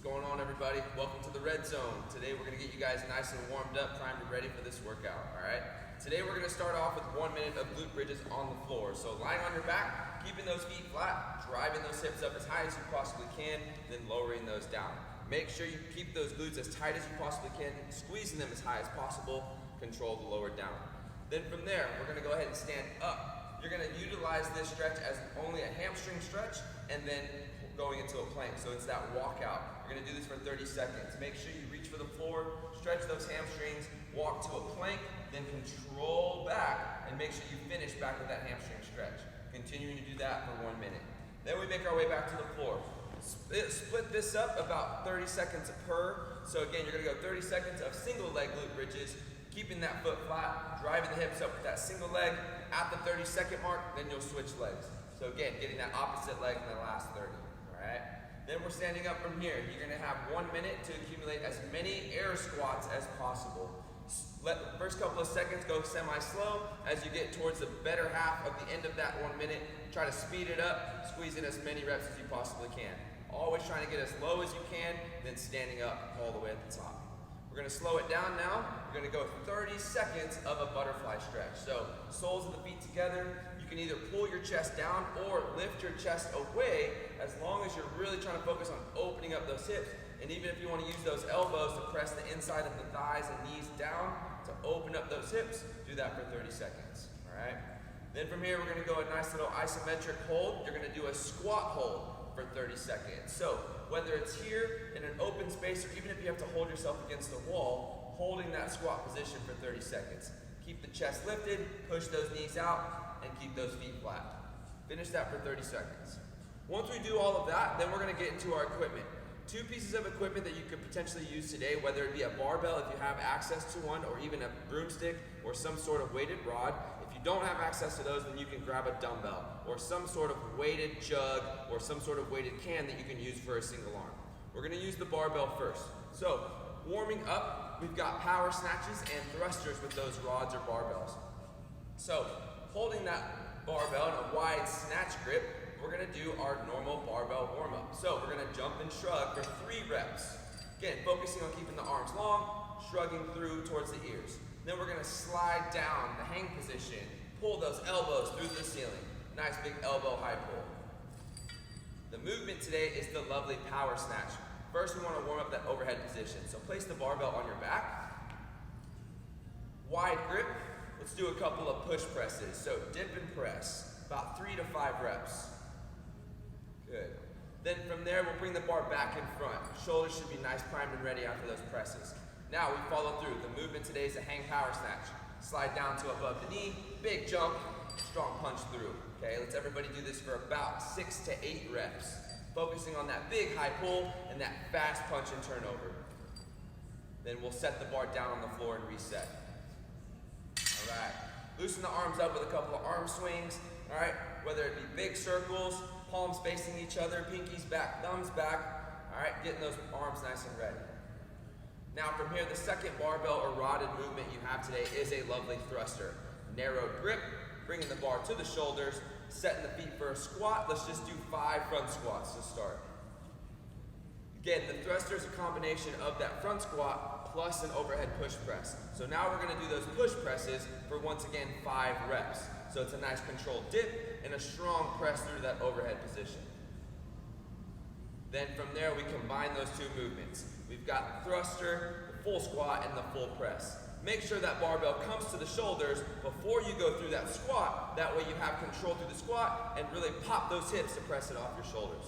going on, everybody? Welcome to the Red Zone. Today we're going to get you guys nice and warmed up, primed and ready for this workout, all right? Today we're going to start off with 1 minute of glute bridges on the floor. So lying on your back, keeping those feet flat, driving those hips up as high as you possibly can, then lowering those down. Make sure you keep those glutes as tight as you possibly can, squeezing them as high as possible, control the lower down. Then from there, we're going to go ahead and stand up. You're going to utilize this stretch as only a hamstring stretch and then going into a plank. So it's that walkout. You're going to do this for 30 seconds. Make sure you reach for the floor, stretch those hamstrings, walk to a plank, then control back and make sure you finish back with that hamstring stretch. Continuing to do that for 1 minute. Then we make our way back to the floor. Split this up about 30 seconds per. So again, you're going to go 30 seconds of single leg glute bridges, keeping that foot flat, driving the hips up with that single leg. At the 30-second mark, then you'll switch legs. So again, getting that opposite leg in the last 30, all right? Then we're standing up from here. You're gonna have 1 minute to accumulate as many air squats as possible. Let the first couple of seconds go semi-slow. As you get towards the better half of the end of that 1 minute, try to speed it up, squeeze in as many reps as you possibly can. Always trying to get as low as you can, then standing up all the way at the top. We're going to slow it down now. We're going to go 30 seconds of a butterfly stretch. So soles of the feet together. You can either pull your chest down or lift your chest away as long as you're really trying to focus on opening up those hips. And even if you want to use those elbows to press the inside of the thighs and knees down to open up those hips, do that for 30 seconds. All right. Then from here, we're going to go a nice little isometric hold. You're going to do a squat hold for 30 seconds. So whether it's here in an open space or even if you have to hold yourself against the wall, holding that squat position for 30 seconds. Keep the chest lifted, push those knees out, and keep those feet flat. Finish that for 30 seconds. Once we do all of that, then we're going to get into our equipment. 2 pieces of equipment that you could potentially use today, whether it be a barbell if you have access to one, or even a broomstick or some sort of weighted rod. If you don't have access to those, then you can grab a dumbbell or some sort of weighted jug or some sort of weighted can that you can use for a single arm. We're going to use the barbell first. So warming up, we've got power snatches and thrusters with those rods or barbells. So holding that barbell in a wide snatch grip, we're going to do our normal barbell warm-up. So we're going to jump and shrug for 3 reps. Again, focusing on keeping the arms long, shrugging through towards the ears. Then we're going to slide down the hang position, pull those elbows through the ceiling. Nice big elbow high pull. The movement today is the lovely power snatch. First, we want to warm up that overhead position. So place the barbell on your back. Wide grip. Let's do a couple of push presses. So dip and press, about 3 to 5 reps. Good. Then from there, we'll bring the bar back in front. Shoulders should be nice, primed and ready after those presses. Now we follow through. The movement today is a hang power snatch. Slide down to above the knee, big jump, strong punch through. Okay, let's everybody do this for about 6 to 8 reps. Focusing on that big high pull and that fast punch and turnover. Then we'll set the bar down on the floor and reset. All right, loosen the arms up with a couple of arm swings. All right, whether it be big circles, palms facing each other, pinkies back, thumbs back. All right, getting those arms nice and ready. Now from here, the second barbell or rodded movement you have today is a lovely thruster. Narrow grip, bringing the bar to the shoulders, setting the feet for a squat. Let's just do 5 front squats to start. Again, the thruster is a combination of that front squat plus an overhead push press. So now we're going to do those push presses for, once again, 5 reps. So it's a nice controlled dip and a strong press through that overhead position. Then from there, we combine those 2 movements. We've got the thruster, the full squat, and the full press. Make sure that barbell comes to the shoulders before you go through that squat. That way you have control through the squat and really pop those hips to press it off your shoulders.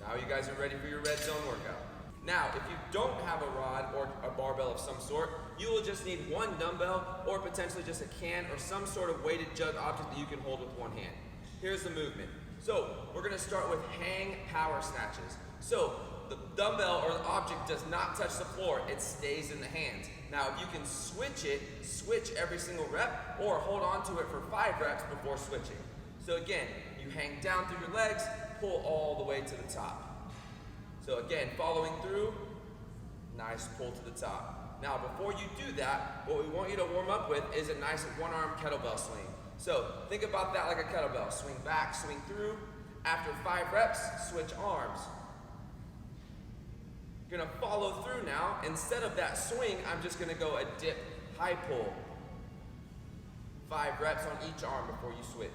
Now you guys are ready for your red zone workout. Now, if you don't have a rod or a barbell of some sort, you will just need 1 dumbbell or potentially just a can or some sort of weighted jug object that you can hold with 1 hand. Here's the movement. So we're going to start with hang power snatches. So the dumbbell or the object does not touch the floor, it stays in the hands. Now if you can switch it, switch every single rep or hold on to it for 5 reps before switching. So again, you hang down through your legs, pull all the way to the top. So again, following through, nice pull to the top. Now before you do that, what we want you to warm up with is a nice 1-arm kettlebell swing. So think about that like a kettlebell. Swing back, swing through. After 5 reps, switch arms. You're gonna follow through now. Instead of that swing, I'm just gonna go a dip, high pull. 5 reps on each arm before you switch.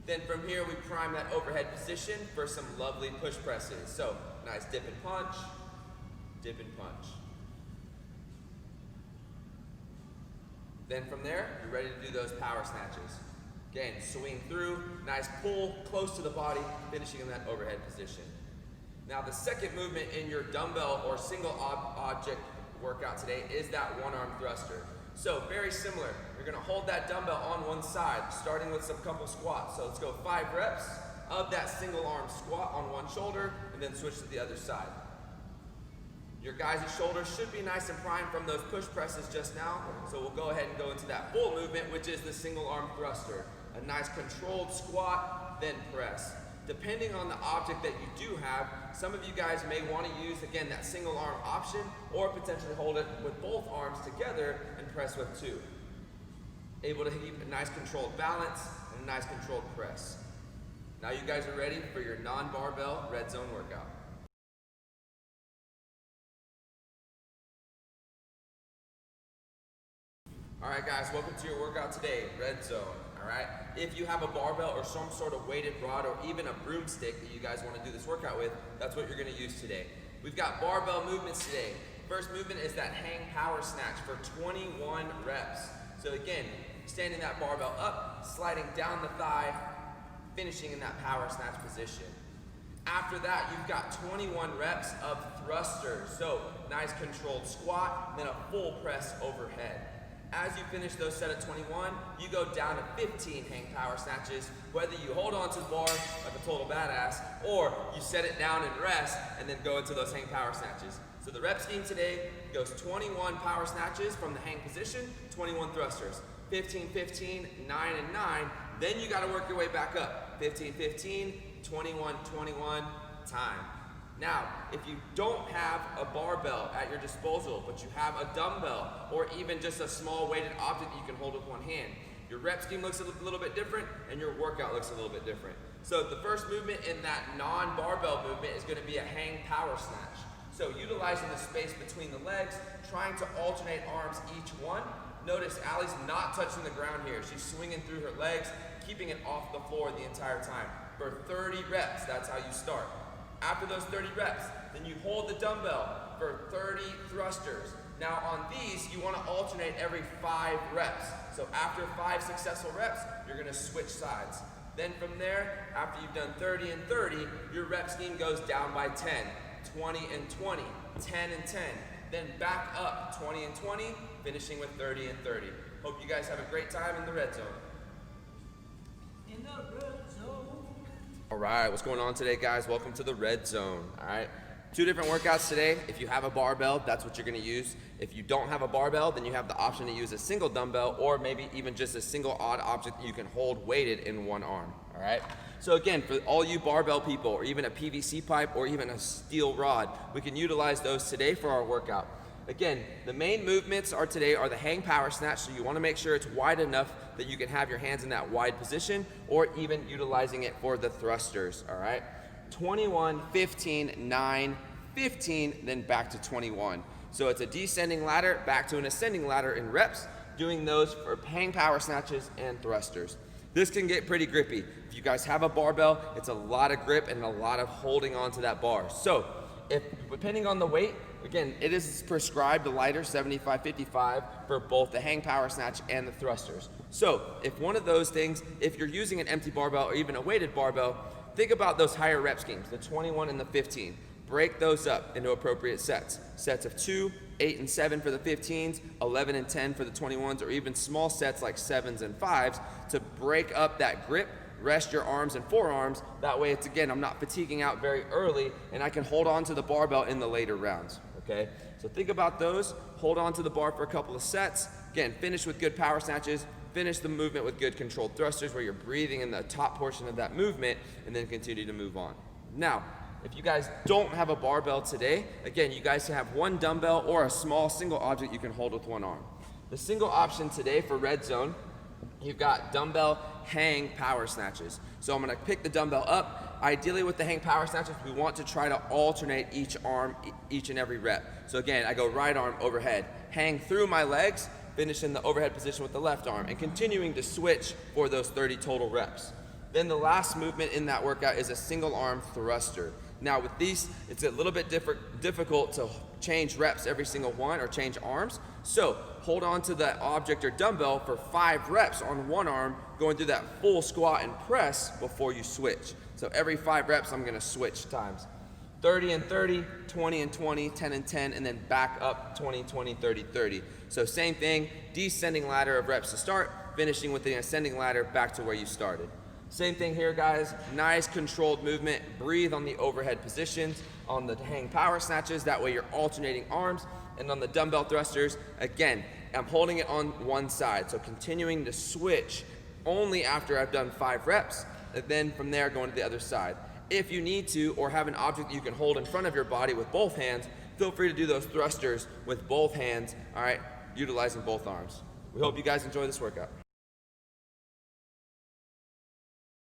Then from here, we prime that overhead position for some lovely push presses. So, nice dip and punch, dip and punch. Then from there, you're ready to do those power snatches. Again, swing through, nice pull, close to the body, finishing in that overhead position. Now the second movement in your dumbbell or single object workout today is that one-arm thruster. So very similar, you're gonna hold that dumbbell on one side, starting with some couple squats. So let's go 5 reps of that single arm squat on one shoulder, and then switch to the other side. Your guys' shoulders should be nice and primed from those push presses just now, so we'll go ahead and go into that full movement, which is the single arm thruster. A nice controlled squat, then press. Depending on the object that you do have, some of you guys may want to use, again, that single arm option, or potentially hold it with both arms together and press with 2. Able to keep a nice controlled balance and a nice controlled press. Now you guys are ready for your non-barbell red zone workout. All right, guys, welcome to your workout today, red zone. All right, if you have a barbell or some sort of weighted rod or even a broomstick that you guys want to do this workout with, that's what you're going to use today. We've got barbell movements today. First movement is that hang power snatch for 21 reps. So again, standing that barbell up, sliding down the thigh, finishing in that power snatch position. After that, you've got 21 reps of thrusters. So nice controlled squat, then a full press overhead. As you finish those set at 21, you go down to 15 hang power snatches, whether you hold on to the bar like a total badass, or you set it down and rest, and then go into those hang power snatches. So the rep scheme today goes 21 power snatches from the hang position, 21 thrusters, 15, 15, 9, and 9. Then you gotta work your way back up. 15, 15, 21, 21, time. Now, if you don't have a barbell at your disposal, but you have a dumbbell or even just a small weighted object that you can hold with one hand, your rep scheme looks a little bit different and your workout looks a little bit different. So the first movement in that non-barbell movement is going to be a hang power snatch. So utilizing the space between the legs, trying to alternate arms each one. Notice Allie's not touching the ground here. She's swinging through her legs, keeping it off the floor the entire time. For 30 reps, that's how you start. After those 30 reps, then you hold the dumbbell for 30 thrusters. Now on these, you want to alternate every 5 reps. So after 5 successful reps, you're going to switch sides. Then from there, after you've done 30 and 30, your rep scheme goes down by 10, 20 and 20, 10 and 10. Then back up 20 and 20, finishing with 30 and 30. Hope you guys have a great time in the red zone. In the red zone. All right, what's going on today, guys? Welcome to the red zone. All right, 2 different workouts today. If you have a barbell, that's what you're gonna use. If you don't have a barbell, then you have the option to use a single dumbbell or maybe even just a single odd object that you can hold weighted in one arm. All right, so again, for all you barbell people or even a PVC pipe or even a steel rod, we can utilize those today for our workout. Again, the main movements today are the hang power snatch, so you want to make sure it's wide enough that you can have your hands in that wide position, or even utilizing it for the thrusters, all right? 21, 15, 9, 15, then back to 21. So it's a descending ladder, back to an ascending ladder in reps, doing those for hang power snatches and thrusters. This can get pretty grippy. If you guys have a barbell, it's a lot of grip and a lot of holding onto that bar. So, depending on the weight, again, it is prescribed the lighter 75-55 for both the hang power snatch and the thrusters. So if one of those things, if you're using an empty barbell or even a weighted barbell, think about those higher rep schemes, the 21 and the 15. Break those up into appropriate sets. Sets of 2, 8 and 7 for the 15s, 11 and 10 for the 21s, or even small sets like 7s and 5s to break up that grip. Rest your arms and forearms. That way it's, again, I'm not fatiguing out very early and I can hold on to the barbell in the later rounds, okay? So think about those. Hold on to the bar for a couple of sets. Again, finish with good power snatches. Finish the movement with good controlled thrusters where you're breathing in the top portion of that movement, and then continue to move on. Now, if you guys don't have a barbell today, again, you guys have one dumbbell or a small single object you can hold with one arm. The single option today for red zone, you've got dumbbell hang power snatches. So I'm gonna pick the dumbbell up, ideally with the hang power snatches, we want to try to alternate each arm, each and every rep. So again, I go right arm overhead, hang through my legs, finish in the overhead position with the left arm, and continuing to switch for those 30 total reps. Then the last movement in that workout is a single arm thruster. Now with these, it's a little bit difficult to change reps every single one or change arms. So hold on to the object or dumbbell for 5 reps on one arm, going through that full squat and press before you switch. So every 5 reps, I'm gonna switch times. 30 and 30, 20 and 20, 10 and 10, and then back up 20, 20, 30, 30. So same thing, descending ladder of reps to start, finishing with the ascending ladder back to where you started. Same thing here, guys. Nice controlled movement. Breathe on the overhead positions, on the hang power snatches. That way you're alternating arms. And on the dumbbell thrusters, again, I'm holding it on one side. So continuing to switch only after I've done 5 reps. And then from there, going to the other side. If you need to, or have an object that you can hold in front of your body with both hands, feel free to do those thrusters with both hands, all right, utilizing both arms. We hope you guys enjoy this workout.